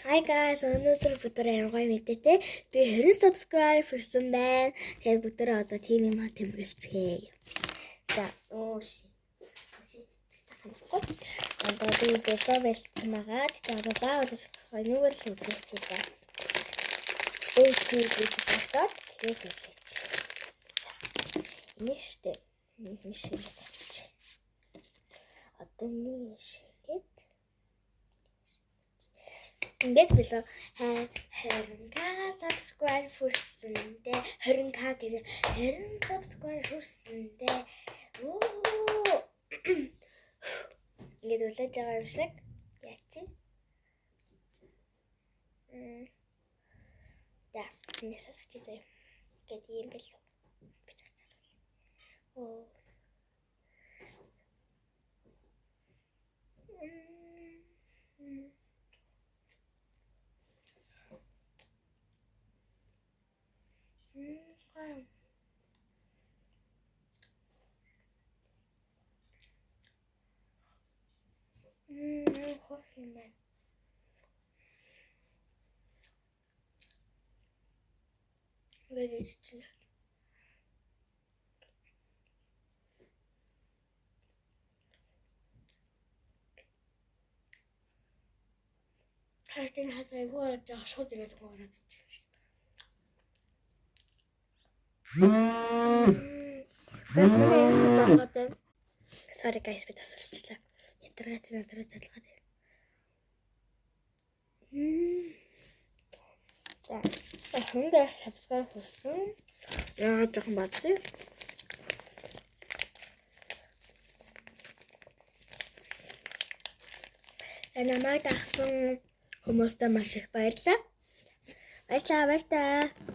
Hi guys, өнөөдөр бүгдээ ямар мэдээтэй би 20 subscribe хийсэн байна. Тэгэхээр бүгдээ одоо тийм юм тэмдэглэцгээе. За, одоо би бэлээ бэлдсэн байгаа. Тэгээд заавал нүгэл л үзэж байгаа. Гэж бодоод тэгээд хэлээч. Энэ штэ. Одоо нэг шиг ингээд билээ 20k subscribe хүрсэндээ 20k гэнэ 20 subscribe хүрсэндээ ингээд үлээж байгаа юм шиг яачих. Да, энэ сарч заяа. Гэт юм билээ. Кофе man. Горячий. Хартин хатаа гоо жашууд ирээд гоороод чи. Бас миний залгаатай. Sorry guys, би тасалчлаа. Ятаргаатай залгаатай. За, хөнгө subscribe хийсэн. Яа жоохон бацээ. Намайг дагсан хүмүүстээ маш их баярлалаа. Баярлалаа.